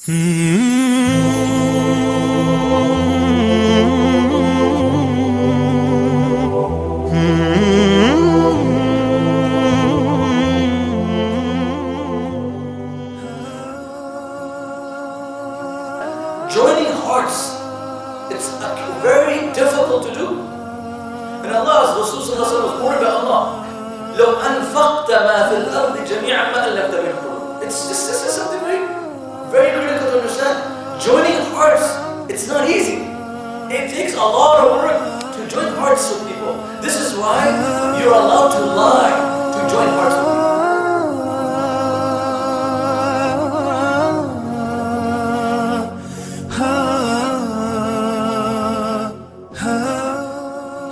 Joining hearts, it's very difficult to do. And Allah's Rasul was warned by Allah, لو أنفقت ما في الأرض جميعا ما ألفت بين القلوب. This is something very critical to understand. Joining hearts, it's not easy. It takes a lot of work to join hearts with people. This is why you're allowed to lie to join hearts with people.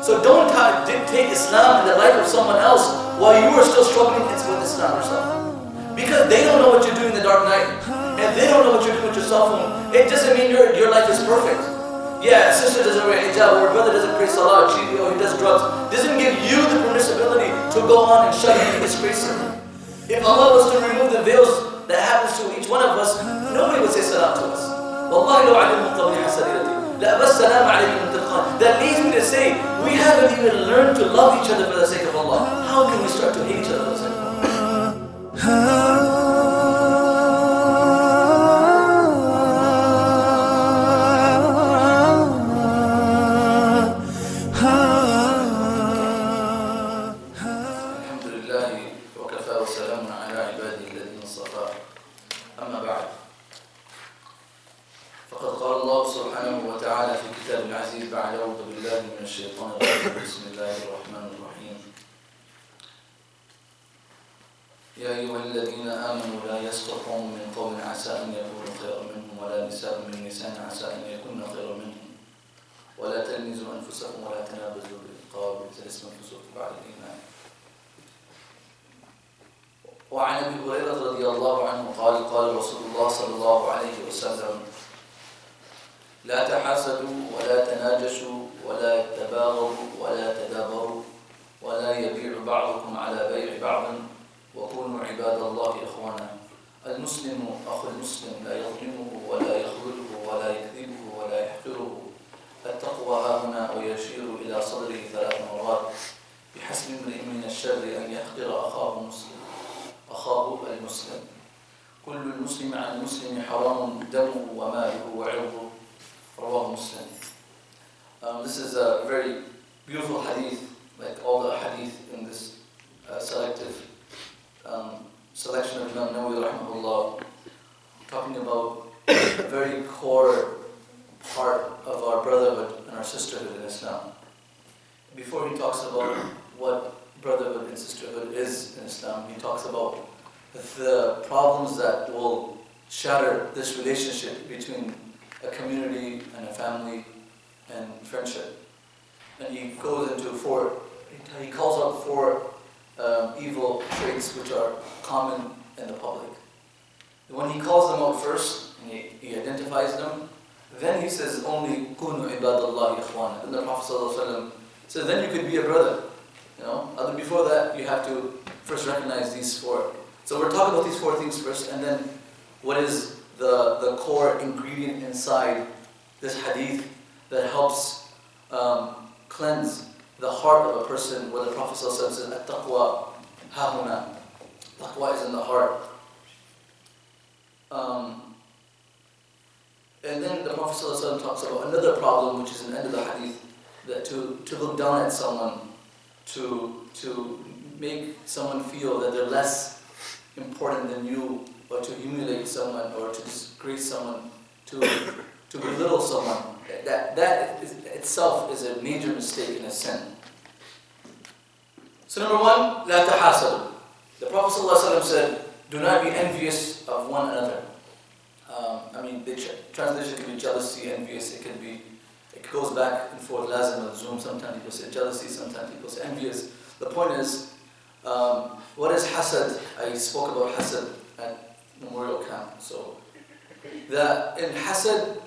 So don't dictate Islam in the life of someone else while you are still struggling with Islam yourself. Because they don't know what you're doing in the dark night. And they don't know what you're doing with your cell phone. It doesn't mean your life is perfect. Yeah, a sister doesn't wear hijab, or a brother doesn't pray salah, or he does drugs. Doesn't give you the permissibility to go on and shut him disgrace him. If Allah was to remove the veils that happens to each one of us, nobody would say salam to us. Wallahi law alimu qabli hasarirati. That leads me to say, we haven't even learned to love each other for the sake of Allah. How can we start to hate each other for the sake of Allah? يا أيها الذين آمنوا لا يسخر قوم من قوم عسى أن يكونوا خيرا منهم ولا نساء من نساء عسى أن يكون خيرا منهم ولا تلمزوا أنفسكم ولا تنابزوا بالألقاب بئس الاسم الفسوق بعد الإيمان. وعن أبي هريرة رضي الله عنه قال قال رسول الله صلى الله عليه وسلم لا تحاسدوا ولا تناجشوا ولا تباغضوا ولا تدابروا ولا يبيع بعضكم على بيع بعض وكونوا عباد الله إخوانا. المسلم أخو المسلم لا يظلمه ولا يخذله ولا يكذبه ولا يحقره. التقوى ها هنا ويشير إلى صدره 3 مرات. بحسب امرئ من الشر أن يحقر أخاه المسلم. كل المسلم عن المسلم حرام دمه وماله وعرضه. رواه مسلم. This is a very beautiful hadith, like all the hadith in this selective selection of Imam Nawawi rahimahullah, talking about a very core part of our brotherhood and our sisterhood in Islam. Before he talks about what brotherhood and sisterhood is in Islam, he talks about the problems that will shatter this relationship between a community and a family and friendship. And he goes into he calls out 4 evil traits which are common in the public. When he calls them out first, and he identifies them, then he says only kunu ibadallahi ikhwana. Then the Prophet ﷺ says then you could be a brother. Before that you have to first recognize these 4. So we're talking about these 4 things first, and then what is the core ingredient inside this hadith that helps cleanse the heart of a person, where the Prophet ﷺ says, at-taqwa hahuna. Taqwa is in the heart. And then the Prophet ﷺ talks about another problem, which is in the end of the hadith, that to look down at someone, to make someone feel that they're less important than you, or to humiliate someone, or to disgrace someone, to belittle someone. That itself is a major mistake and a sin. So number 1, لا تحاسدوا. The Prophet ﷺ said, do not be envious of one another. The translation could be jealousy, envious. It goes back and forth, lazim al-zoom. Sometimes people say jealousy, sometimes people say envious. The point is, what is hasad? I spoke about hasad at Memorial Camp. So, in hasad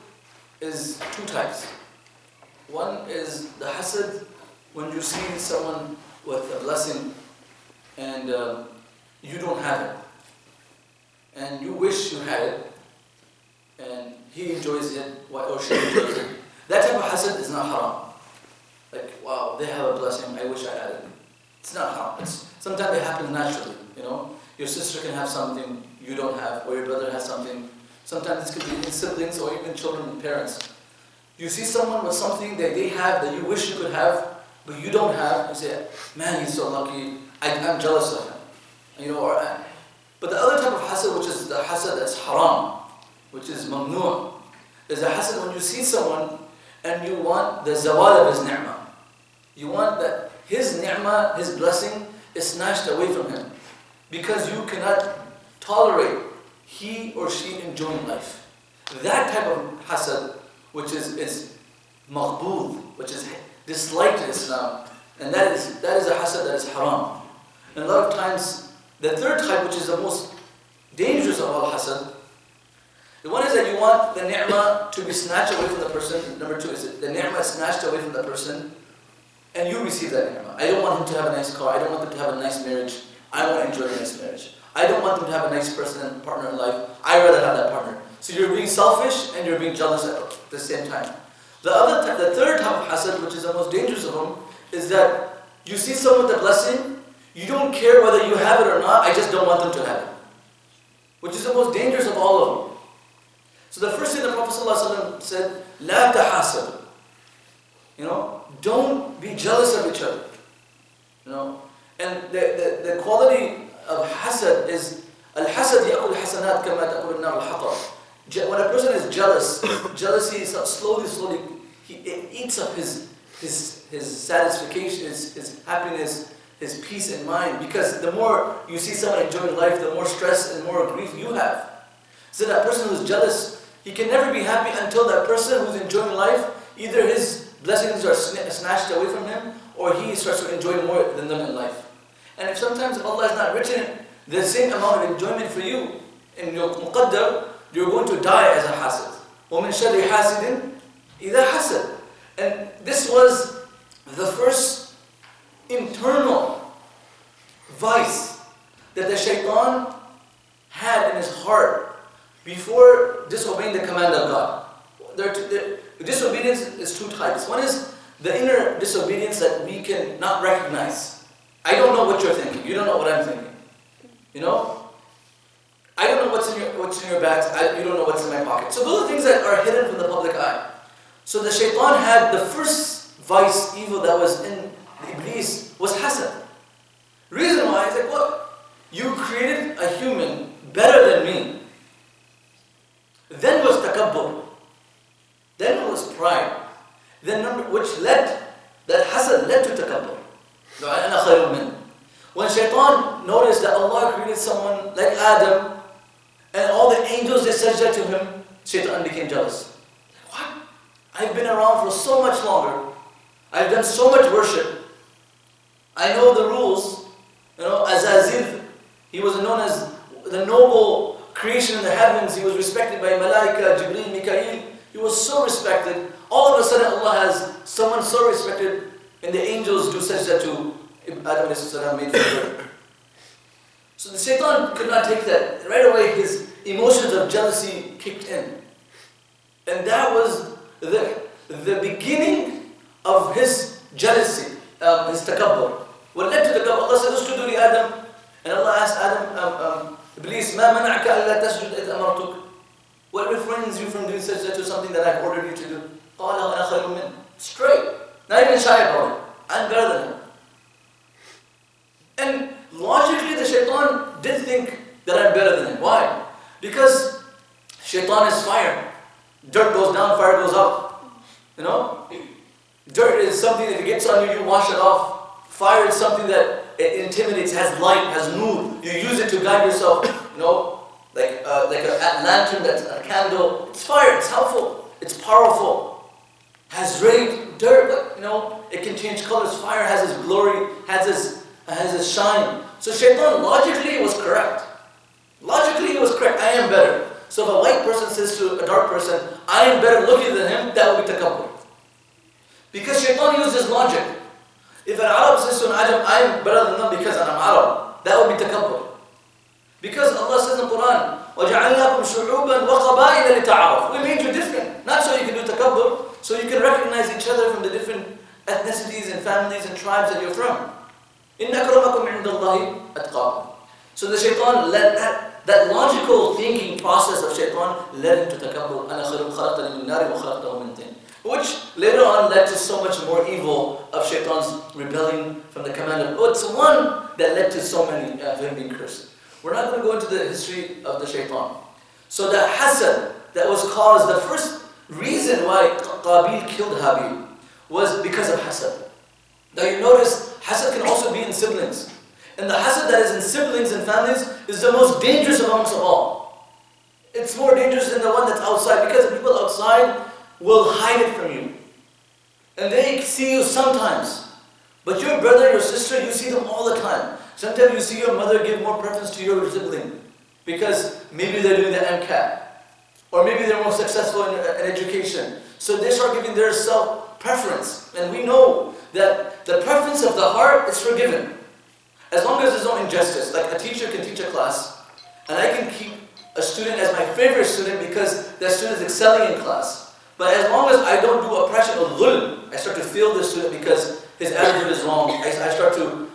is 2 types. One is the hasad when you see someone with a blessing and you don't have it, and you wish you had it, and he enjoys it, or she enjoys it, that type of hasad is not haram. Like, wow, they have a blessing, I wish I had it. It's not haram. Sometimes it happens naturally, you know. Your sister can have something you don't have, or your brother has something. Sometimes this could be in siblings or even children and parents. You see someone with something that they have that you wish you could have, but you don't have, you say, man, he's so lucky, I'm jealous of him. You know, but the other type of hasad, which is the hasad that's haram, which is mamnu', is a hasad when you see someone and you want the zawal of his ni'mah. You want that his ni'mah, his blessing, is snatched away from him. Because you cannot tolerate he or she enjoying life. That type of hasad, which is maghboob, which is disliked in Islam, and that is a hasad that is haram. And a lot of times, the third type, which is the most dangerous of all hasad, the one is that you want the ni'mah to be snatched away from the person. Number two is that the ni'mah is snatched away from the person, and you receive that ni'mah. I don't want him to have a nice car. I don't want them to have a nice marriage. I want to enjoy a nice marriage. I don't want them to have a nice person and partner in life. I'd rather have that partner. So you're being selfish and you're being jealous at the same time. The third type of hasad, which is the most dangerous of them, is that you see someone with a blessing, you don't care whether you have it or not, I just don't want them to have it. Which is the most dangerous of all of them. So the first thing the Prophet ﷺ said, La tahasad. You know, don't be jealous of each other. You know, and the quality of hasad is, al-hasad ya'kul hasanat kama ta'kul an-nar al-hatab. When a person is jealous, jealousy is slowly, it eats up his satisfaction, his happiness, his peace in mind. Because the more you see someone enjoying life, the more stress and more grief you have. So that person who's jealous, he can never be happy until that person who's enjoying life, either his blessings are snatched away from him, or he starts to enjoy more than them in life. And if sometimes Allah has not written the same amount of enjoyment for you in your muqaddar, you're going to die as a hasad. وَمِن شَرِّ حَاسِدٍ إِذَا حَسَدٍ. And this was the first internal vice that the shaitan had in his heart before disobeying the command of God. The disobedience is two types. One is the inner disobedience that we can not recognize. I don't know what you're thinking. You don't know what I'm thinking. You know? I don't know what's in your bags. You don't know what's in my pocket. So those are things that are hidden from the public eye. So the shaitan had the first vice, evil that was in Iblis was hasad. Reason why is like, look, you created a human better than me. Then was takabbur. Then was pride. Then which led, that hasad led to takabbur. When shaitan noticed that Allah created someone like Adam, and all the angels, they sajda to him, shaitan became jealous. What? I've been around for so much longer. I've done so much worship. I know the rules. You know, Azazil, he was known as the noble creation in the heavens. He was respected by Malaika, Jibreel, Mikael. He was so respected. All of a sudden Allah has someone so respected, and the angels do sajda to Adam a.s. made for her. So the shaitan could not take that. Right away his emotions of jealousy kicked in. And that was the beginning of his jealousy, his takabbur. What led to takabbur? Allah said, "Usjudu li Adam." And Allah asked Adam, Iblis, "Ma mana'aka alla tasjud id amartuk?" What refrains you from doing sajda to something that I've ordered you to do? قَالَ وَأَنَا خَيْرٌ مِنْهُ. Straight. Not even shy about it. I'm better than him. And logically the shaitan did think that I'm better than him. Why? Because shaitan is fire. Dirt goes down, fire goes up. You know? Dirt is something that if it gets on you, you wash it off. Fire is something that it intimidates, has light, has nur. You use it to guide yourself. You know? Like a lantern, that's a candle. It's fire, it's helpful, it's powerful. Has radiant dirt, but, you know, it can change colors. Fire has its glory, has its shine. So shaitan logically was correct. Logically he was correct. I am better. So if a white person says to a dark person, I am better looking than him, that would be takabbur. Because shaitan uses logic. If an Arab says to an Ajam, I am better than them because I'm Arab, that would be takabbur. Because Allah says in the Quran, وَجَعَلْنَاكُمْ شُعُوبًا وَقَبَائِلَ لِتَعَارَفُ. We made you different, not so you can do takabbur, so you can recognize each other from the different ethnicities and families and tribes that you're from. إِنَّ أَكْرَمَكُمْ عِنْدَ اللَّهِ أَتْقَاكُمْ. So the shaitan led that logical thinking process of shaitan led him to takabbur. أَنَا خَيْرٌ خَلَقْتَنِي مِنْ نَارٍ وَخَلَقْتَهُ مِنْ طِينٍ. Which later on led to so much more evil of shaitan's rebelling from the command of God. It's one that led to so many of him being cursed. We're not going to go into the history of the shaitan. So the hasad that was caused, the first reason why Qabil killed Habil was because of hasad. Now you notice, hasad can also be in siblings. And the hasad that is in siblings and families is the most dangerous amongst them all. It's more dangerous than the one that's outside, because the people outside will hide it from you. And they see you sometimes. But your brother, your sister, you see them all the time. Sometimes you see your mother give more preference to your sibling because maybe they're doing the MCAT, or maybe they're more successful in education. So they start giving their self-preference. And we know that the preference of the heart is forgiven. As long as there's no injustice. Like a teacher can teach a class, and I can keep a student as my favorite student because that student is excelling in class. But as long as I don't do oppression or dhulm, I start to feel the student because his attitude is wrong. I start to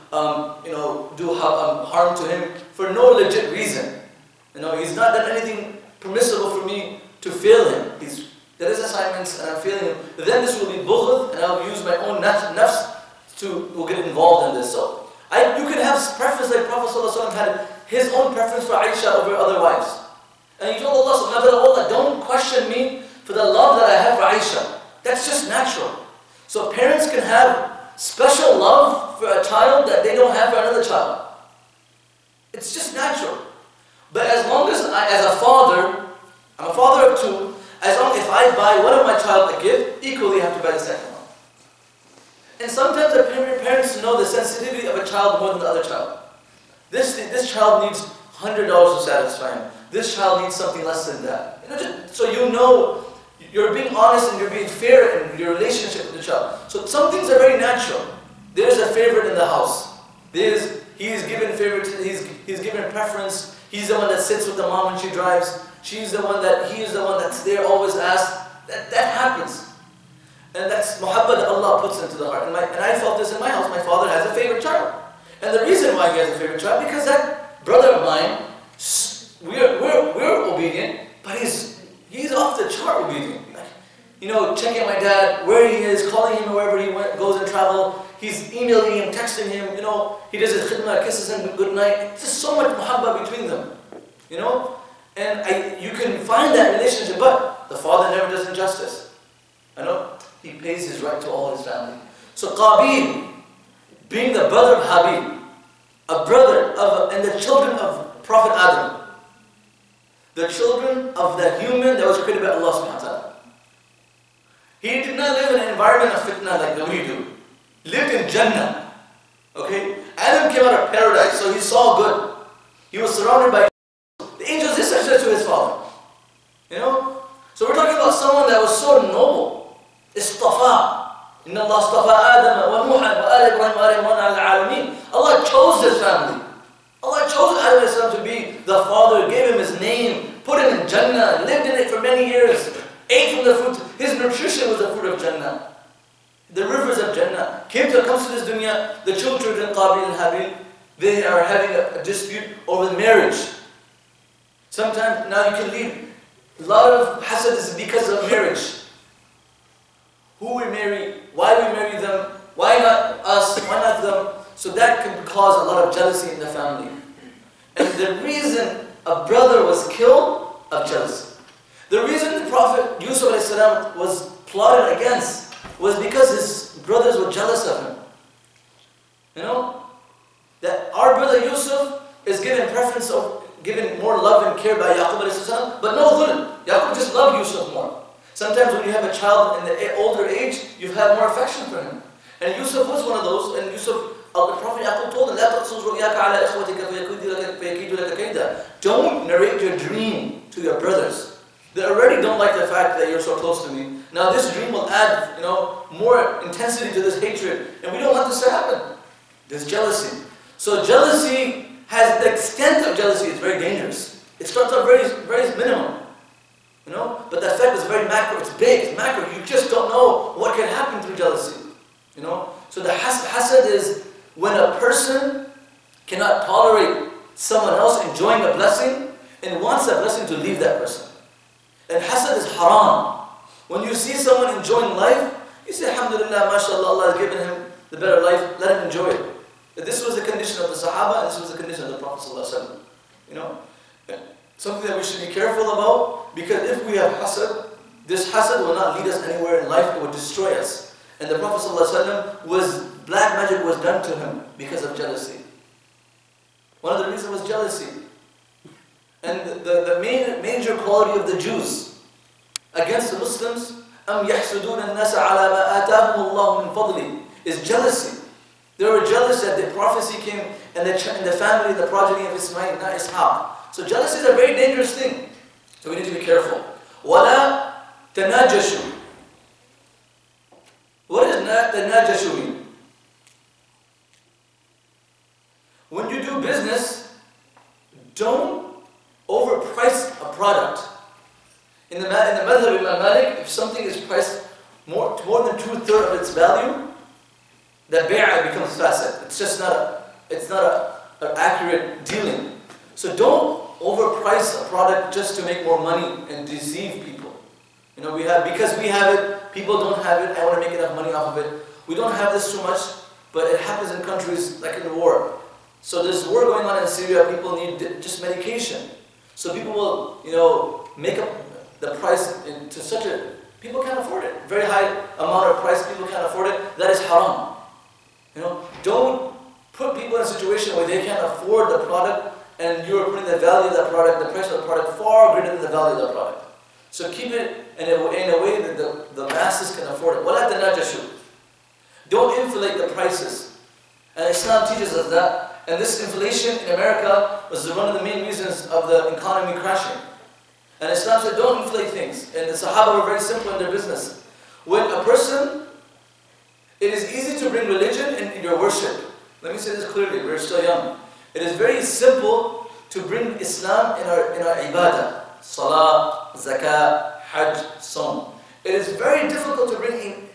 do harm to him for no legit reason. He's not done anything permissible for me to fail him. There is assignments and I'm failing him. Then this will be bughd, and I'll use my own nafs to get involved in this. So you can have preference like Prophet ﷺ had his own preference for Aisha over other wives. And he told Allah subhanahu wa ta'ala, don't question me for the love that I have for Aisha. That's just natural. So parents can have special love for a child that they don't have for another child. It's just natural. But as long as as a father, I'm a father of two, as long as if I buy one of my child a gift, equally I have to buy the second one. And sometimes the parents know the sensitivity of a child more than the other child. This child needs $100 to satisfy him. This child needs something less than that. So you know you're being honest and you're being fair in your relationship with the child. So some things are very natural. There's a favorite in the house. He's given favoritism. He's given preference. He's the one that sits with the mom when she drives. He is the one that's there, always asked. That happens. And that's muhabba that Allah puts into the heart. And I felt this in my house. My father has a favorite child. And the reason why he has a favorite child, because that brother of mine, we're obedient, but he's off the chart obedient. Checking my dad, where he is, calling him wherever he goes and travel. He's emailing him, texting him, he does his khidmah, kisses him good night. It's just so much muhabba between them. And you can find that relationship, but the father never does injustice. He pays his right to all his family. So Qabil, being the brother of Habil, a brother and the children of Prophet Adam, the children of the human that was created by Allah subhanahu wa ta'ala. He did not live in an environment of fitna like we do. He lived in Jannah. Okay? Adam came out of paradise, so he saw good. He was surrounded by the angels. They said to his father. So we're talking about someone that was so noble. Istafa. Inna Allah istafa Adam wa Nuhan wa ala Ibrahim wa ala Imran ala al-alamin. Allah chose this family. Allah chose Adam to be the father, gave him his name, put him in Jannah, lived in it for many years, ate from the fruit. His nutrition was the fruit of Jannah. The rivers of Jannah. Comes to this dunya, the children Qabil and Habil, they are having a dispute over marriage. Sometimes now you can leave. A lot of hasad is because of marriage. Who we marry, why we marry them, why not us, why not them. So that can cause a lot of jealousy in the family. And the reason a brother was killed, of jealousy. The reason the Prophet Yusuf ﷺ was plotted against was because his brothers were jealous of him. That our brother Yusuf is given preference of, given more love and care by Yaqub ﷺ, but no dhulm. Yaqub just loved Yusuf more. Sometimes when you have a child in the older age, you have more affection for him. And Yusuf was one of those, and the Prophet Yaqub told him, "La taqsus ru'yaka ala ikhwatika fayakidu laka kayda." Don't narrate your dream to your brothers. They already don't like the fact that you're so close to me. Now this dream will add, more intensity to this hatred, and we don't want this to happen. There's jealousy. So jealousy the extent of jealousy is very dangerous. It starts off very, very minimum. very macro, it's big, it's macro. You just don't know what can happen through jealousy. You know? So the hasad is when a person cannot tolerate someone else enjoying a blessing and wants that blessing to leave that person. And hasad is haram. When you see someone enjoying life, you say, alhamdulillah, mashallah, Allah has given him the better life, let him enjoy it. This was the condition of the Sahaba, and this was the condition of the Prophet ﷺ. You know? Something that we should be careful about, because if we have hasad, this hasad will not lead us anywhere in life, it will destroy us. And the Prophet ﷺ black magic was done to him because of jealousy. One of the reasons was jealousy. And the major quality of the Jews against the Muslims, أَمْ يَحْسُدُونَ النَّاسَ عَلَى مَا آتَاهُمُ اللَّهُ مِنْ فَضْلِهِ, is jealousy. They were jealous that the prophecy came and the family, the progeny of Ismail, not Ishaq. So jealousy is a very dangerous thing. So we need to be careful. وَلَا تَنَاجَشُوا. What does تَنَاجَشُوا mean? When you do business, don't overprice a product. In the madhab of Imam Malik, if something is priced more than 2/3 of its value, the bay'ah becomes fasid. It's just not an accurate dealing. So don't overprice a product just to make more money and deceive people. You know, because we have it, people don't have it, I want to make enough money off of it. We don't have this too much, but it happens in countries like in the war. So there's war going on in Syria, people need just medication. So people will, you know, make up the price to such a, people can't afford it. Very high amount of price, people can't afford it. That is haram. You know, don't put people in a situation where they can't afford the product and you're putting the value of that product, the price of the product far greater than the value of the product. So keep it in a way that the masses can afford it. وَلَا تَنَاجَشُوا. Don't inflate the prices. And Islam teaches us that. And this inflation in America was one of the main reasons of the economy crashing. And Islam said, don't inflate things. And the Sahaba were very simple in their business. When a person, it is easy to bring religion in your worship. Let me say this clearly, we're still young. It is very simple to bring Islam in our ibadah. Salah, zakah, hajj, sawm. It is very difficult to bring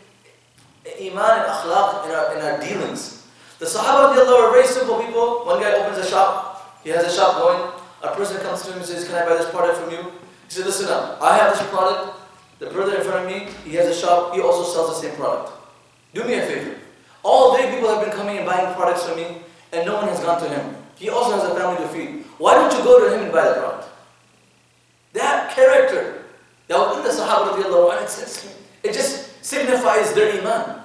iman and akhlaq in our dealings. The Sahaba were very simple people. One guy opens a shop, he has a shop going. A person comes to him and says, can I buy this product from you? He said, listen up, I have this product. The brother in front of me, he has a shop, he also sells the same product. Do me a favor. All day people have been coming and buying products from me, and no one has gone to him. He also has a family to feed. Why don't you go to him and buy the product? That character, that was in the Sahaba, it just signifies their iman.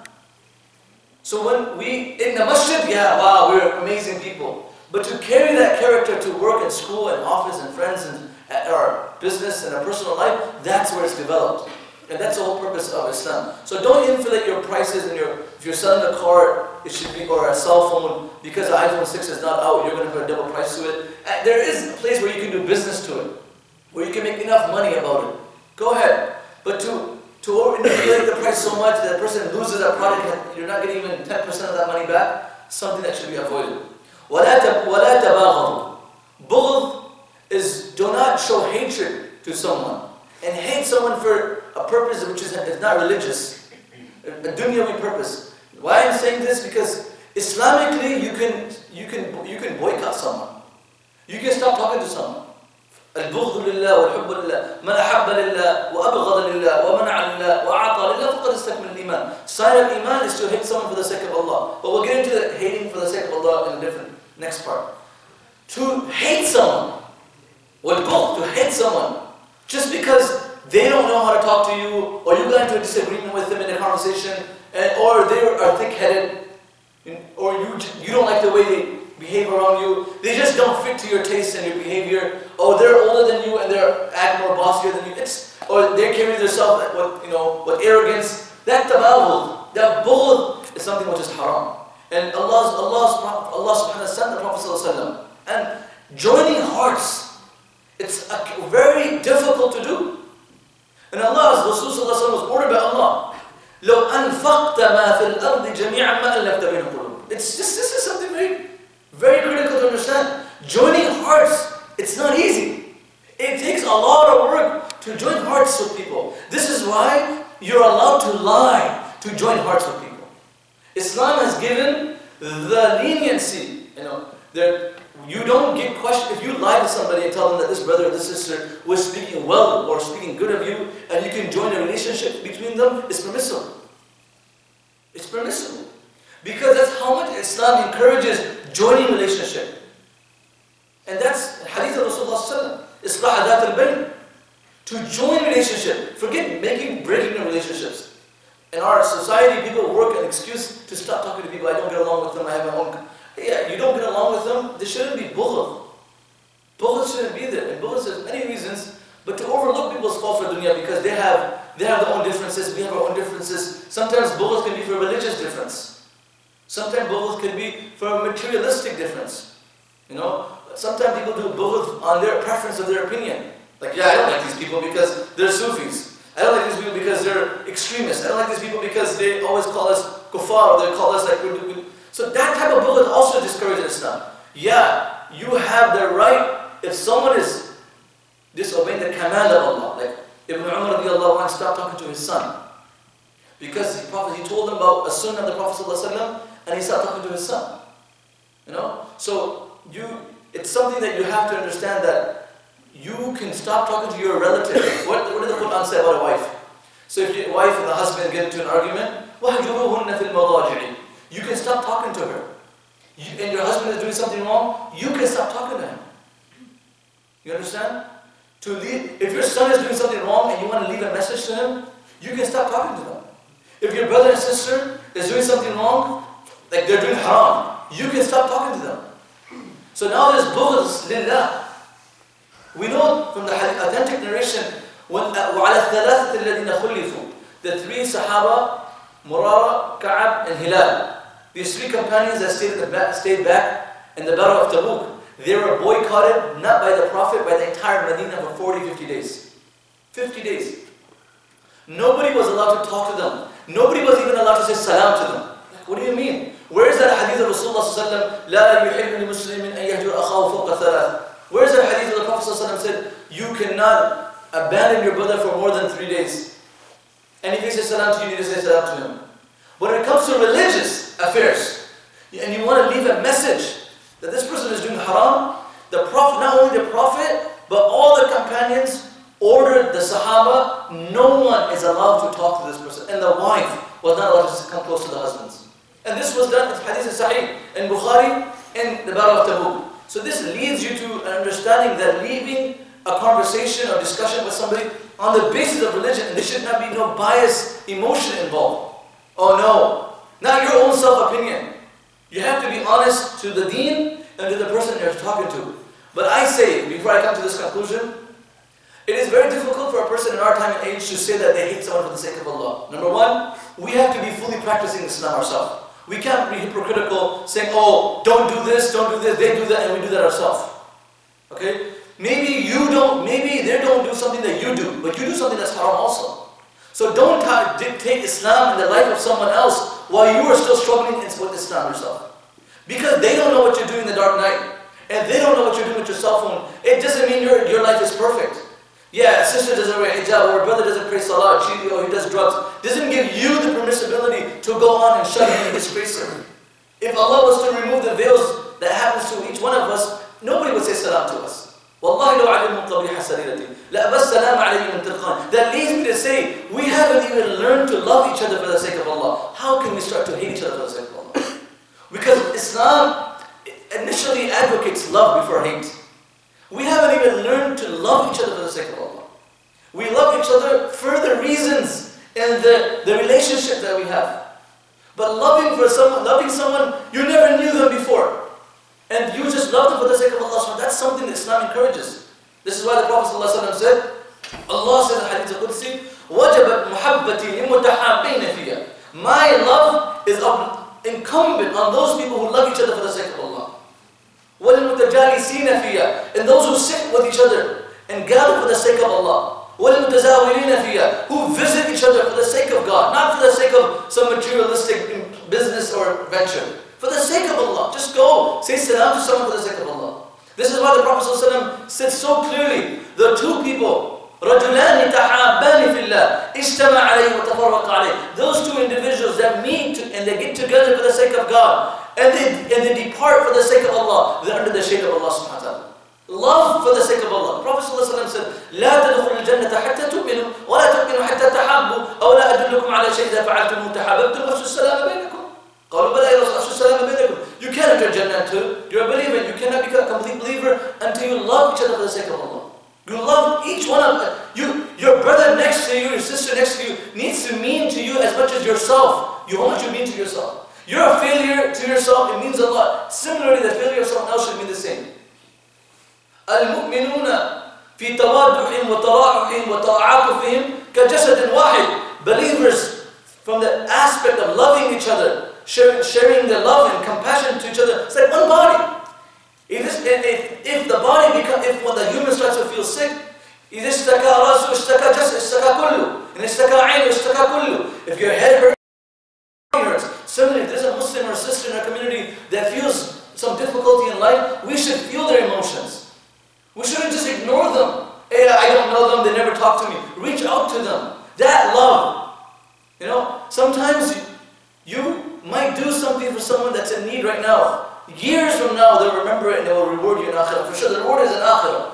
So when in the masjid, yeah, wow, we're amazing people. But to carry that character to work and school and office and friends and at our business and our personal life, that's where it's developed. And that's the whole purpose of Islam. So don't inflate your prices and if you're selling a car, it should be, or a cell phone, because the iPhone 6 is not out, you're going to put a double price to it. And there is a place where you can do business to it, where you can make enough money about it. Go ahead. But to inflate the price so much that the person loses that product and you're not getting even 10% of that money back, something that should be avoided. وَلَا تَبَاغَضُوا. Bughd is do not show hatred to someone. And hate someone for a purpose which is not religious, a dunyawi purpose. Why I'm saying this? Because Islamically you can boycott someone. You can stop talking to someone. البغض لله والحب لله من أحب لله وأبغض لله ومنع لله وأعطى لله فقد استكمل الإيمان. Sign of Iman is to hate someone for the sake of Allah. But we'll get into the hating for the sake of Allah in a different next part. To hate someone, والبغض, to hate someone, just because they don't know how to talk to you, or you got into a disagreement with them in a conversation, or they are thick-headed, or you don't like the way they behave around you, they just don't fit to your taste and your behavior, or they're older than you and they're act more bossier than you, or they carry themselves with arrogance. That tabaghud, that bughd is something which is haram. And Allah subhanahu wa ta'ala sent the Prophet sallallahu alaihi wasallam. And joining hearts, it's very difficult to do. And Allah's Rasul sallallahu alaihi wasallam was ordered by Allah. لو أنفقت ما في الأرض جميعا ما ألفت بين القلوب. This is something very critical to understand. Joining hearts, it's not easy. It takes a lot of work to join hearts with people. This is why you're allowed to lie to join hearts with people. Islam has given the leniency, that you don't get questioned. If you lie to somebody and tell them that this brother or this sister was speaking well or speaking good of you, and you can join a relationship between them, it's permissible. It's permissible. Because that's how much Islam encourages joining relationship. And that's Hadith of Rasulullah Islah Hadat al-Bayn. To join relationship. Forget breaking relationships. In our society, people work an excuse to stop talking to people. I don't get along with them, I have my own. Yeah, you don't get along with them, there shouldn't be bughd. Bughd shouldn't be there. And bughd has many reasons, but to overlook people's fault for dunya because they have their own differences, we have our own differences. Sometimes bughd can be for religious difference. Sometimes bughd can be for a materialistic difference. Sometimes people do bughd on their preference of their opinion. Like, yeah, I don't like these people because they're Sufis. I don't like these people because they're extremists. I don't like these people because they always call us kuffar, or they call us like... So that type of bughd also discourages Islam. Yeah, you have the right, if someone is disobeying the command of Allah, like Ibn Umar radiallahu anhu stopped talking to his son. Because he told him about a sunnah of the Prophet ﷺ, and he stopped talking to his son. So it's something that you have to understand that you can stop talking to your relative. What did the Quran say about a wife? So if your wife and the husband get into an argument, وَهْجُرُوهُنَّ فِي الْمَضَاجِعِ, you can stop talking to her. And your husband is doing something wrong, you can stop talking to him. You understand? If your son is doing something wrong and you want to leave a message to him, you can stop talking to them. If your brother and sister is doing something wrong, like they're doing haram, you can stop talking to them. So now there's bughd lillah. We know from the authentic narration, وَعَلَى الثَّلَاثَةِ الَّذِينَ خُلِّفُوا, the three Sahaba, Murara, Ka'ab, and Hilal. These three companions that stayed back in the Battle of Tabuk, they were boycotted, not by the Prophet, by the entire Medina for 40, 50 days. 50 days. Nobody was allowed to talk to them. Nobody was even allowed to say salam to them. Like, what do you mean? Where is that hadith of Rasulullah لَا يُحِلُّ لِمُسْلِمٍ أَن يَهْجُرَ أَخَاهُ فَوْقَ ثَلَاثٍ? Where is that hadith of the Prophet said, you cannot abandon your brother for more than 3 days. And if he says salam to you, you need to say salam to him. When it comes to religious affairs, and you want to leave a message that this person is doing haram, the Prophet, not only the Prophet, but all the companions ordered the Sahaba, no one is allowed to talk to this person. And the wife was not allowed to come close to the husbands. And this was done in Hadith Sahih, in Bukhari, in the Battle of Tabuk. So this leads you to an understanding that leaving a conversation or discussion with somebody on the basis of religion, and there should not be no bias, emotion involved. Oh no, not your own self-opinion. You have to be honest to the deen and to the person you're talking to. But I say, before I come to this conclusion, it is very difficult for a person in our time and age to say that they hate someone for the sake of Allah. Number one, we have to be fully practicing Islam ourselves. We can't be hypocritical, saying, oh, don't do this, they do that, and we do that ourselves. Okay? Maybe they don't do something that you do, but you do something that's haram also. So don't dictate Islam in the life of someone else while you are still struggling with Islam yourself. Because they don't know what you're doing in the dark night, and they don't know what you're doing with your cell phone. It doesn't mean your life is perfect. Yeah, sister doesn't wear hijab, or brother doesn't pray salah, he does drugs. Doesn't give you the permissibility to go on and shut him and disgrace him. If Allah was to remove the veils that happens to each one of us, nobody would say salam to us. Wallahi law alimu qabiha sarirati la abas salam alayhi min tilqan. That leads me to say, we haven't even learned to love each other for the sake of Allah. How can we start to hate each other for the sake of Allah? Because Islam initially advocates love before hate. We haven't even learned to love each other for the sake of Allah. We love each other for the reasons and the relationship that we have. But loving someone, you never knew them before. And you just love them for the sake of Allah. So that's something that Islam encourages. This is why the Prophet ﷺ said, Allah says in Hadith al-Qudsi, وَجَبَتْ مُحَبَّتِي لِمُتَحَابِّينَ فِيهَا. My love is incumbent on those people who love each other for the sake of Allah. وَالْمُتَجَالِسِينَ فِيهَا. And those who sit with each other and gather for the sake of Allah. وَالْمُتَزَاوِرِينَ فِيهَا. Who visit each other for the sake of God, not for the sake of some materialistic business or venture. For the sake of Allah. Just go, say salam to someone for the sake of Allah. This is why the Prophet ﷺ said so clearly, the two people, رَجُلَانِ تَحَابَّانِ فِي الله اجتمع عليه وتفرق عليه. Those two individuals that meet and they get together for the sake of God and they depart for the sake of Allah, they're under the shade of Allah subhanahu wa ta'ala. Love for the sake of Allah. The Prophet ﷺ said, لا تدخلوا الجنة حتى تؤمنوا ولا تؤمنوا حتى تحابوا أو لا أدلكم على شيء إذا فعلتموه تحاببتم أفشوا السلام بينكم. قالوا بلى يا رسول أفشوا السلام بينكم. You can't enter Jannah until you're a believer. You cannot become a complete believer until you love each other for the sake of Allah. You love each one of them. Your brother next to you, your sister next to you needs to mean to you as much as yourself. You want to mean to yourself. You're a failure to yourself, it means a lot. Similarly, the failure of someone else should mean the same. المؤمنون في توادهم وتراحهم وتعاطفهم كجسد واحد. Believers, from the aspect of loving each other, sharing the love and compassion to each other, it's like one body. If the body if when the human starts to feel sick, إذا اشتكى رأسه اشتكى جسد اشتكى كله. إن اشتكى عينه اشتكى كله. If your head hurts. Similarly, if there's a Muslim or sister in our community that feels some difficulty in life, we should feel their emotions. We shouldn't just ignore them. Hey, I don't know them, they never talk to me. Reach out to them. That love. You know, sometimes you might do something for someone that's in need right now. Years from now, they'll remember it and they will reward you in akhirah. For sure, the reward is in akhirah.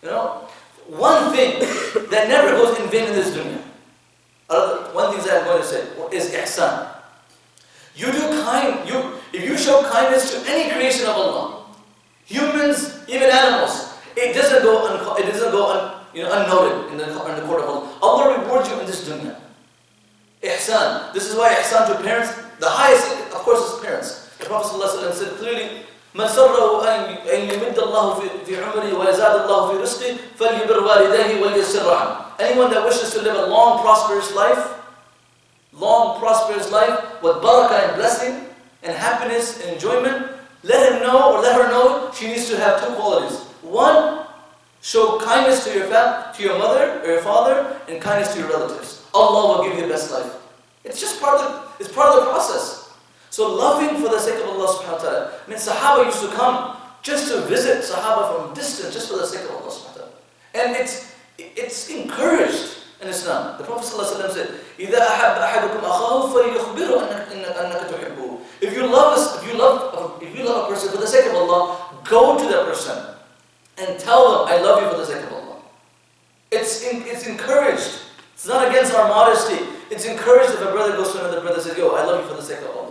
You know, one thing that never goes in vain in this dunya. One thing that I'm going to say is ihsan. If you show kindness to any creation of Allah, humans, even animals, it doesn't go unnoted in the court of Allah. Allah rewards you in this dunya. Ihsan. This is why ihsan to parents, the highest, of course, is parents. The Prophet ﷺ said clearly, من سره أن يمد الله في عمره ويزاد الله في رزقه فليبر والديه وليسر رحمه. Anyone that wishes to live a long, prosperous life with barakah and blessing and happiness and enjoyment, let him know or let her know she needs to have two qualities. One, show kindness to your your mother or your father, and kindness to your relatives. Allah will give you the best life. It's just part of the process. So loving for the sake of Allah subhanahu wa ta'ala. I mean, Sahaba used to come just to visit Sahaba from a distance, just for the sake of Allah subhanahu wa ta'ala. And it's encouraged in Islam. The Prophet ﷺ said, إِذَا أَحَبَّ أَحَدُكُمْ أَخَاهُ فَلْيُخْبِرُهُ أَنَّكَ تُحِبُّهُ. If you love a person for the sake of Allah, go to that person and tell them, I love you for the sake of Allah. It's encouraged. It's not against our modesty. It's encouraged if a brother goes to another brother and says, yo, I love you for the sake of Allah.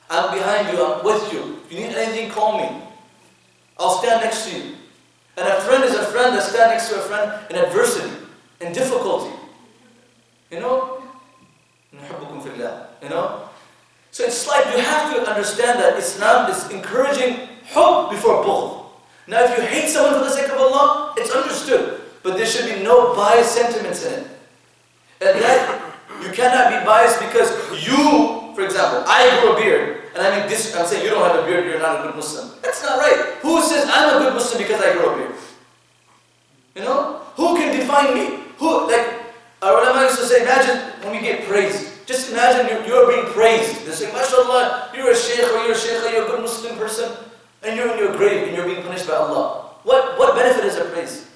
I'm behind you, I'm with you. If you need anything, call me. I'll stand next to you. And a friend is a friend that stands next to a friend in adversity, in difficulty. You know? You know? So it's like you have to understand that Islam is encouraging hub before bughd. Now if you hate someone for the sake of Allah, it's understood. But there should be no biased sentiments in it. And that you cannot be biased because you, for example, I grew a beard, and I'm saying you don't have a beard, you're not a good Muslim. That's not right. Who says I'm a good Muslim because I grew a beard? You know? Who can define me? Our ulama used to say, imagine when you get praised. Just imagine you're being praised. They say, MashaAllah, you're a shaykh or you're a shaykh, you're a good Muslim person, and you're in your grave and you're being punished by Allah. What benefit is a praise?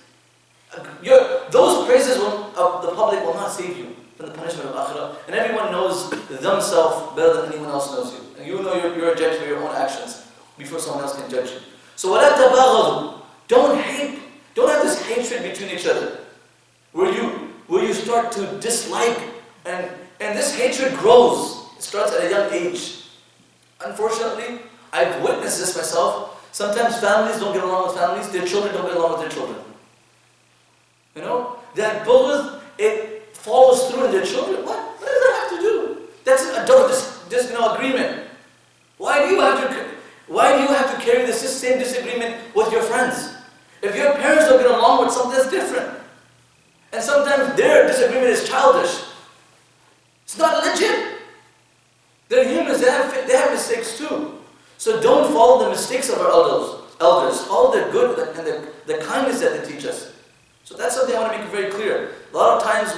Those praises of the public will not save you from the punishment of akhirah. And everyone knows themselves better than anyone else knows you. And you know you're a judge for your own actions before someone else can judge you. So وَلَا تَبَاغَضُوا. Don't hate. Don't have this hatred between each other. Where you start to dislike and this hatred grows. It starts at a young age. Unfortunately, I've witnessed this myself. Sometimes families don't get along with families. Their children don't get along with their children. You know? That bughd, it follows through in their children. What does that have to do? That's an adult agreement. Why do you have to carry the same disagreement with your friends? If your parents don't get along with something, that's different. And sometimes their disagreement is childish. It's not legit. They're humans, they have mistakes too. So don't follow the mistakes of our elders. Follow the good and the kindness that they teach us. So that's something I want to make very clear. A lot of times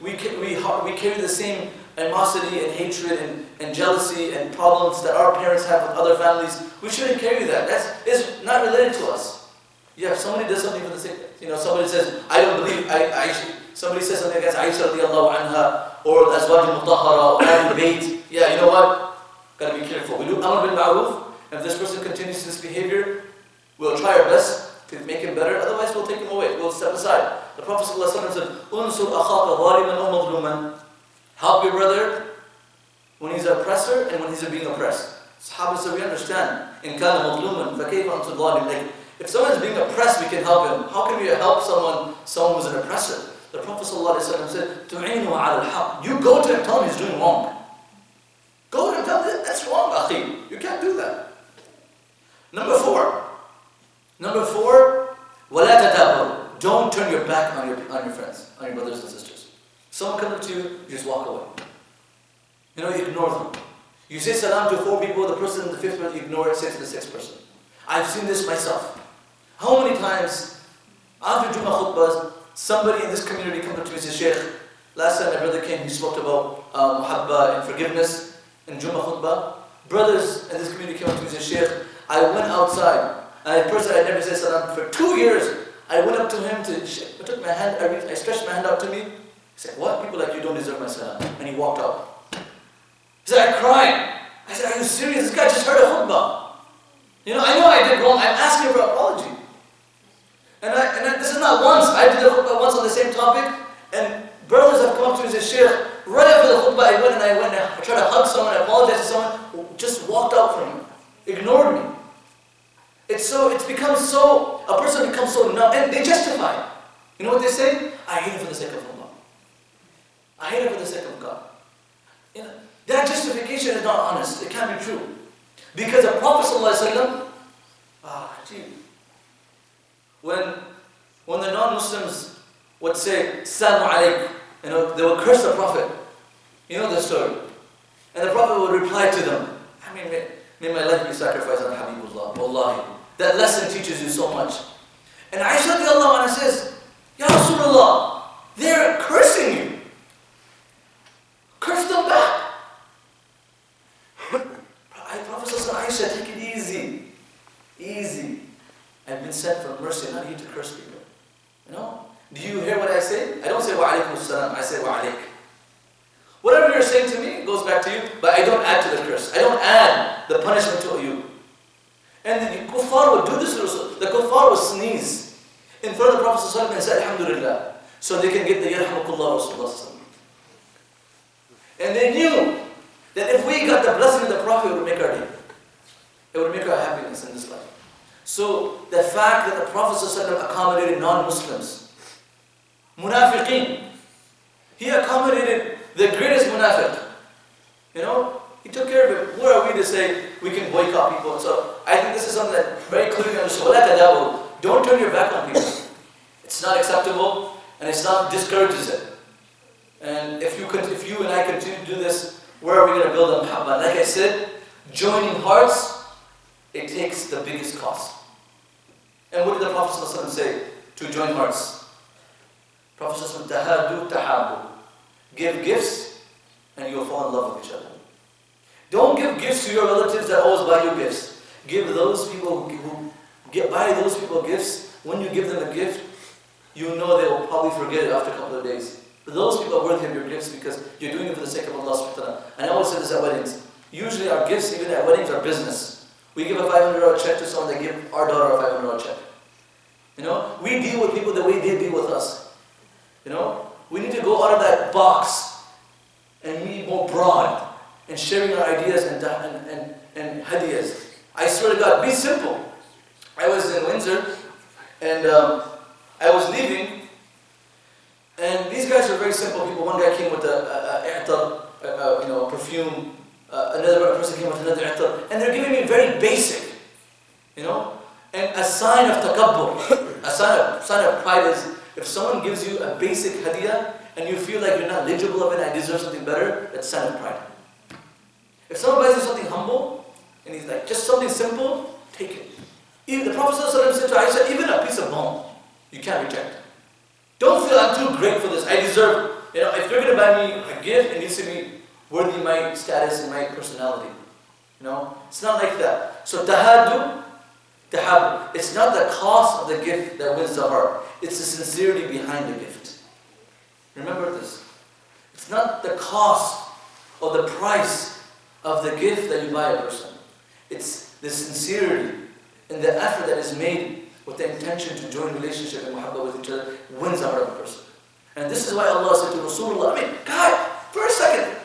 we carry the same animosity and hatred and jealousy and problems that our parents have with other families. We shouldn't carry that. It's not related to us. Yeah, if somebody does something for the sake, somebody says, I don't believe, somebody says something against Aisha radiallahu anha, or Azwaj al-Mutahhara, or Ahl al-Bayt, yeah, you know what? Gotta be careful. We do Amr bil Ma'ruf, and if this person continues this behavior, we'll try our best to make him better, otherwise we'll take him away, we'll step aside. The Prophet ﷺ said, "Unsur akhaka zaliman aw madluman." Help your brother when he's an oppressor and when he's being oppressed. Sahaba said, we understand. In kana madluman, fakayfa antu zalim. Like, if someone is being oppressed, we can help him. How can we help someone who's an oppressor? The Prophet ﷺ said, "Tu'inu ala al-haq." You go to him, tell him he's doing wrong. Go to him, tell him that's wrong, akhi. You can't do that. Number four, وَلَا تَتَابَرُوا. Don't turn your back on your friends, on your brothers and sisters. Someone comes up to you, you just walk away. You ignore them. You say salam to 4 people, the person in the 5th person, you ignore it, say to the 6th person. I've seen this myself. How many times, after Jummah khutbahs, somebody in this community comes up to me and says, Shaykh, last time my brother came, he spoke about muhabba and forgiveness in Jummah khutbah. Brothers in this community came up to me and said, Shaykh, I went outside, and a person I never said salam for 2 years, I went up to him, I took my hand, I stretched my hand out to me. He said, what? People like you don't deserve my salam. And he walked out. He said, I cried. I said, are you serious? This guy just heard a khutbah. I know I did wrong. I'm asking for apology. And this is not once. I did a khutbah once on the same topic, and brothers have come up to me and said, Shaykh, right after the khutbah, I went and I tried to hug someone, I apologized to someone who just walked out from me, ignored me. A person becomes so numb, and they justify it. You know what they say? I hate it for the sake of Allah. I hate it for the sake of God. That justification is not honest. It can't be true. Because the Prophet ﷺ, when the non-Muslims would say, Salamu alayk, they would curse the Prophet. You know the story. And the Prophet would reply to them, may my life be sacrificed on Habibullah, wallahi. That lesson teaches you so much. And Aisha radiallahu anha says, Ya Rasulullah, they're cursing you. Curse them back. Prophet Aisha, take it easy. Easy. I've been sent for mercy, not here to curse people. Do you hear what I say? I don't say wa alaykum salam, I say wa alayk. Whatever you're saying to me goes back to you, but I don't add to the curse. I don't add the punishment to you. And the kuffar would do this to Rasul. The kuffar would sneeze in front of the Prophet ﷺ and say, Alhamdulillah, so they can get the Yarhamukullah Rasulullah. And they knew that if we got the blessing of the Prophet, it would make our day. It would make our happiness in this life. So the fact that the Prophet ﷺ accommodated non-Muslims, munafiqeen, he accommodated the greatest munafiq. He took care of it. Who are we to say we can boycott people? So I think this is something that very clearly understood. Don't turn your back on people. It's not acceptable, and Islam discourages it. And if you and I continue to do this, where are we going to build a muhabba? Like I said, joining hearts, it takes the biggest cost. And what did the Prophet ﷺ say to join hearts? Prophet ﷺ, tahadu tahabu. Give gifts, and you'll fall in love with each other. Don't give gifts to your relatives that always buy you gifts. Give those people buy those people gifts. When you give them a gift, you know they will probably forget it after a couple of days. But those people are worthy of your gifts because you're doing it for the sake of Allah subhanahu wa ta'ala. And I always say this at weddings. Usually our gifts, even at weddings, are business. We give a $500 check to someone, they give our daughter a $500 check. We deal with people the way they deal with us. We need to go out of that box and be more broad and sharing our ideas and hadiyas. I swear to God, be simple. I was in Windsor and I was leaving, and these guys are very simple people. One guy came with a perfume, another person came with another i'tar, and they're giving me very basic, and a sign of takabbur, a sign of pride is if someone gives you a basic hadiyah and you feel like you're not eligible of it, I deserve something better, that's a sign of pride. If someone buys you something humble, and he's like, just something simple, take it. Even the Prophet ﷺ said to Aisha, even a piece of bone, you can't reject. Don't feel I'm too great for this, I deserve, if you're going to buy me a gift, it needs to be worthy of my status and my personality. It's not like that. So tahadu, it's not the cost of the gift that wins the heart, it's the sincerity behind the gift. Remember this. It's not the cost or the price of the gift that you buy a person. It's the sincerity and the effort that is made with the intention to join relationship and muhabba with each other wins the heart of a person. And this is why Allah said to Rasulullah, God, for a second,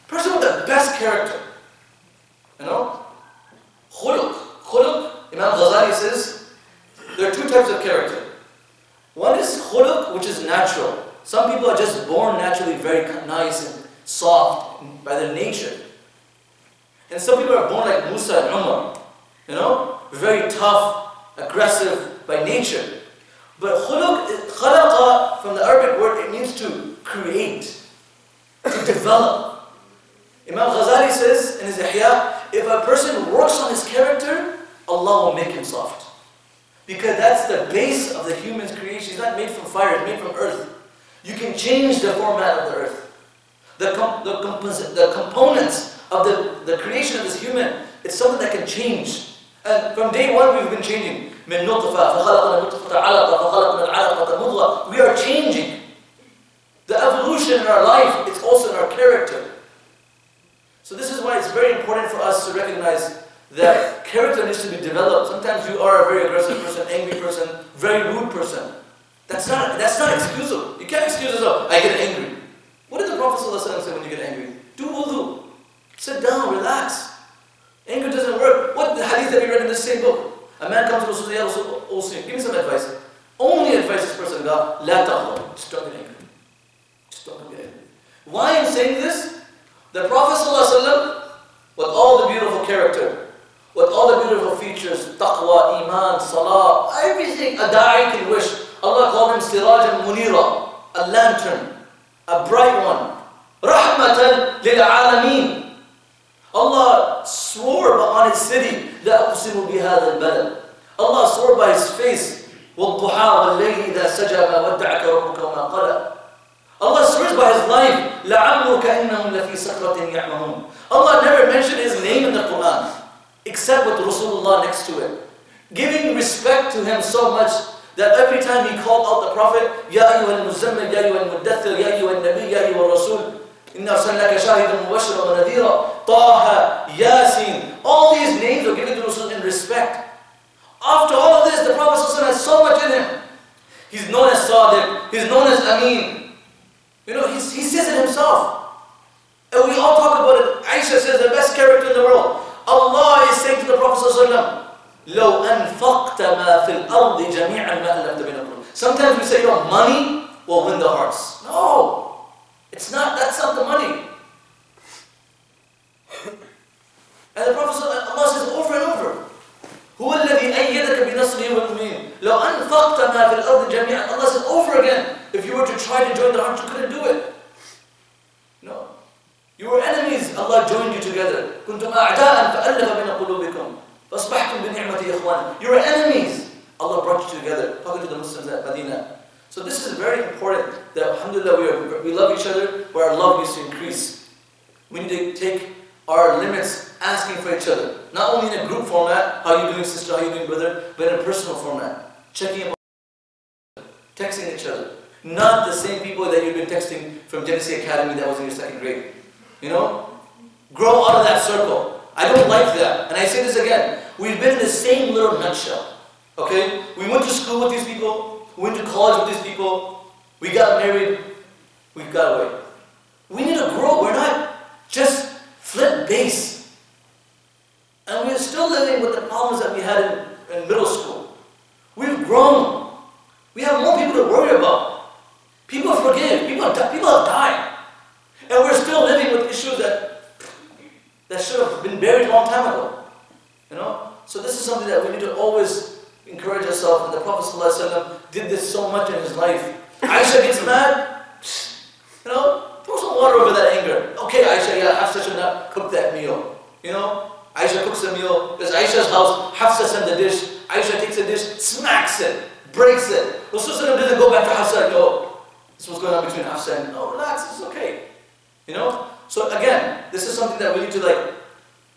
person with the best character, khuluq. Khuluq, Imam Ghazali says, there are two types of character. One is khuluq, which is natural. Some people are just born naturally very nice and soft by their nature. And some people are born like Musa and Umar, very tough, aggressive by nature. But khalaqa, from the Arabic word, it means to create, to develop. Imam Ghazali says in his Ihya, if a person works on his character, Allah will make him soft. Because that's the base of the human's creation. He's not made from fire, he's made from earth. You can change the format of the earth. The components of the creation of this human, it's something that can change. And from day one we've been changing. We are changing. The evolution in our life, it's also in our character. So this is why it's very important for us to recognize that character needs to be developed. Sometimes you are a very aggressive person, angry person, very rude person. That's not excusable. You can't excuse yourself, I get angry. What did the Prophet ﷺ say when you get angry? Do wudu. Sit down, relax. Anger doesn't work. What the hadith that we read in this same book? A man comes to Rasulullah, give me some advice. Only advice this person got, la taghdab. Just don't get angry. Just don't get angry. Why I'm saying this? The Prophet ﷺ, with all the beautiful character, with all the beautiful features, taqwa, iman, salah, everything a da'i can wish. Allah called him sirajan munira, a lantern, a bright one. Rahmatan lil alameen. Allah swore on his city, la uqsimu bihadha al-balad. Allah swore by his face, وَالضُّحَى وَاللَّيْلِ إِذَا سَجَى مَا وَدَّعَكَ رَبُّكَ وَمَا قَلَى. Allah swears by his life, لَعَمْرُكَ إِنَّهُمْ لَفِي سَكْرَةٍ يَعْمَهُونَ. Allah never mentioned his name in the Quran, except with Rasulullah next to it. Giving respect to him so much that every time he called out the Prophet, يَا أَيُّهَا الْمُزَّمِّلْ يَا أَيُّهَا الْمُدَّثِّرْ يَا أَيُّهَا النَّبِيُّ يَا أَيُّهَا الرَّسُولُ إِنَّا أَرْسَلْنَاكَ شَاهِدًا مُبَشِّرًا وَنَذِيرًا طه, Yasin, all these names are given to Rasul in respect. After all of this, the Prophet ﷺ has so much in him. He's known as Sadiq, he's known as Ameen. He says it himself. And we all talk about it. Aisha says the best character in the world. Allah is saying to the Prophet ﷺ, لو أنفقت ما في الأرض جميعا ما ألفت بين القلوب. Sometimes we say, money will win the hearts. No, it's not. That's not the money. And the Prophet Allah says over and over, هو الذي أيدك بنصره والمؤمنين. لو أنفقت ما في الأرض جميعا. Allah says over again, if you were to try to join the heart, you couldn't do it. No. You were enemies, Allah joined you together. كنتم أعداء فألف بين قلوبكم. فأصبحتم بنعمته إخوانا. You were enemies, Allah brought you together. Talking to the Muslims at Medina. So this is very important that alhamdulillah we love each other, where our love needs to increase. We need to take our limits asking for each other. Not only in a group format, how you doing sister, how you doing brother, but in a personal format. Checking up on each other, texting each other. Not the same people that you've been texting from Genesee Academy that was in your second grade. Grow out of that circle. I don't like that. And I say this again. We've been in the same little nutshell. Okay? We went to school with these people. We went to college with these people. We got married. We got away. We need to grow. We're not just flip base. And we're still living with the problems that we had in middle school. We've grown. We have more people to worry about. People forgive. People have died. And we're still living with issues that should have been buried a long time ago. So this is something that we need to always encourage ourselves. And the Prophet ﷺ did this so much in his life. Aisha gets mad, throw some water over that anger. Okay, Aisha, yeah, Hafsa should not cook that meal. Aisha cooks a meal. There's Aisha's house. Hafsa sends the dish. Aisha takes the dish, smacks it, breaks it. Rasulullah doesn't go back to Hafsa and go, this was going on between Hafsa and, no, relax, it's okay. So again, this is something that we need to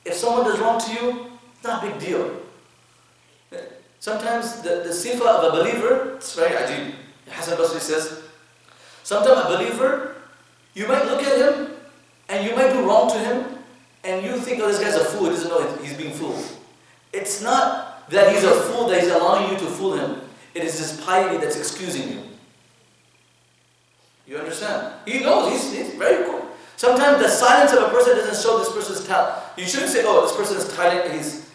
if someone does wrong to you, it's not a big deal. Sometimes the sifa of a believer, it's very ajib. Hassan Basri says, Sometimes a believer, you might look at him and you might do wrong to him and you think, oh, this guy's a fool, he doesn't know he's being fooled. It's not that he's a fool, that he's allowing you to fool him. It is his piety that's excusing you. You understand? He knows, he's very cool. Sometimes the silence of a person doesn't show this person's talent. You shouldn't say, oh, this person is silent,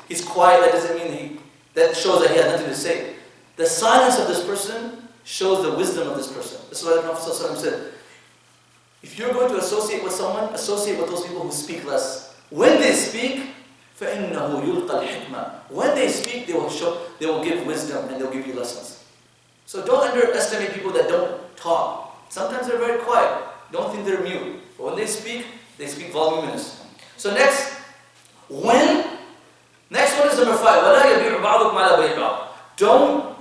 he's quiet, that doesn't mean that shows that he has nothing to say. The silence of this person shows the wisdom of this person. This is why the Prophet ﷺ said, if you're going to associate with someone, associate with those people who speak less. When they speak, فَإِنَّهُ يُلْقَى الْحِكْمَةِ. When they speak, they will give wisdom and they'll give you lessons. So don't underestimate people that don't talk. Sometimes they're very quiet. Don't think they're mute. But when they speak voluminous. So next one is number 5. وَلَا يَبِيعُ بَعْضُكُمْ عَلَى بَيْعِ بَعْضٍ. Don't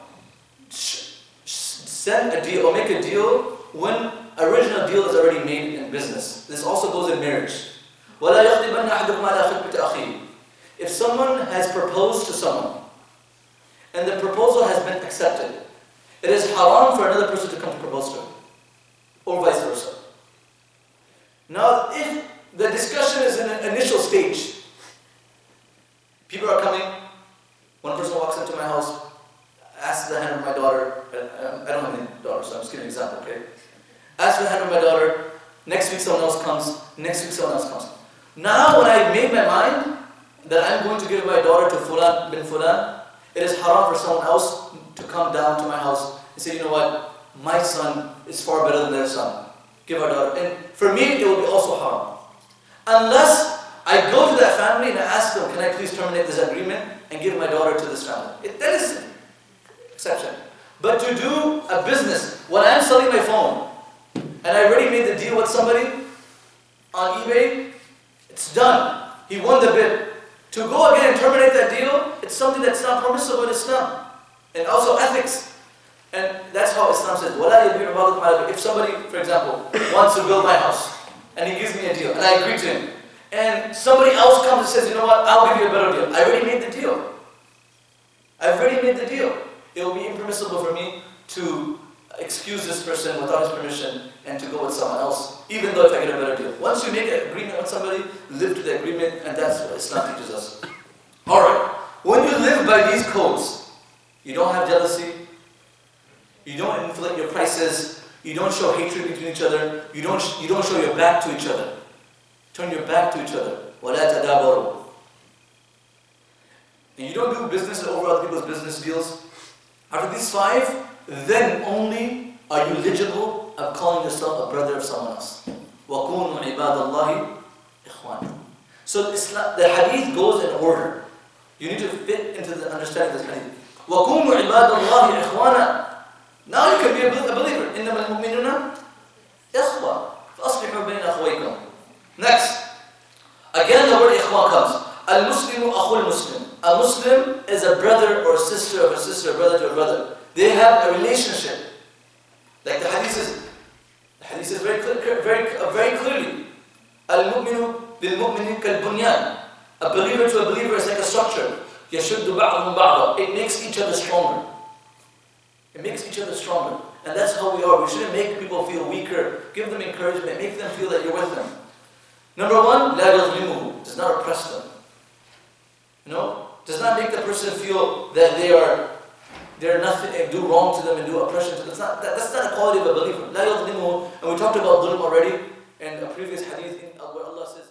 send a deal or make a deal when original deal is already made in business. This also goes in marriage. وَلَا يَخْطِبَنَّ أَحَدُكُمْ عَلَى خِطْبَةِ أَخِيهِ. If someone has proposed to someone and the proposal has been accepted, it is haram for another person to come to propose to him, or vice versa. Now, if the discussion is in an initial stage, people are coming, one person walks into my house, asks the hand of my daughter, I don't have any daughters, so I'm just giving an example, okay? Asks for the hand of my daughter, next week someone else comes, next week someone else comes. Now when I made my mind that I'm going to give my daughter to Fulan bin Fulan, it is haram for someone else to come down to my house and say, you know what, my son is far better than their son. Give our daughter. And for me, it will be also haram. Unless I go to that family and I ask them, can I please terminate this agreement and give my daughter to this family? That is an exception. But to do a business, when I'm selling my phone, and I already made the deal with somebody on eBay, it's done. He won the bid. To go again and terminate that deal, it's something that's not permissible in Islam. And also ethics. And that's how Islam says, وَلَا يَبِيعُ بَعْضُكُمْ عَلَى بَيْعٍ. If somebody, for example, wants to build my house, and he gives me a deal, and I agree to him, and somebody else comes and says, you know what, I'll give you a better deal. I already made the deal. I've already made the deal. It will be impermissible for me to excuse this person without his permission and to go with someone else, even though if I get a better deal. Once you make an agreement with somebody, live to the agreement, and that's what Islam teaches us. Alright, when you live by these codes, you don't have jealousy, you don't inflate your prices, you don't show hatred between each other, you don't show your back to each other. Turn your back to each other. وَلَا تَدَابَرُوا. And you don't do business over other people's business deals. After these 5, then only are you eligible of calling yourself a brother of someone else. وَكُونُوا عِبَادَ اللَّهِ إِخْوَانًا. So the hadith goes in order. You need to fit into the understanding of this hadith. وَكُونُوا عِبَادَ اللَّهِ إِخْوَانًا. Now you can be a believer. إِنَّمَا الْمُؤْمِنُونَ إِخْوَةٌ فَأَصْلِحُوا بَيْنَ أَخْوَيْكُمْ. Next, again the word إخوان comes. Al-Muslimu akhul Muslim. A Muslim is a brother or a sister of a sister, a brother to a brother. They have a relationship. Like the hadith says very clearly. Al-Mu'minu bil-Mu'minin kal-Bunyan. A believer to a believer is like a structure. يَشُدُّ بَعْضُهُمْ بَعْضًا. It makes each other stronger. It makes each other stronger. And that's how we are. We shouldn't make people feel weaker. Give them encouragement. Make them feel that you're with them. Number 1, لَا يَظْلِمُهُ. Does not oppress them. Does not make the person feel that they're nothing, and do wrong to them and do oppression to them. That's not a quality of a believer. لَا يَظْلِمُهُ. And we talked about dhulm already in a previous hadith where Allah says,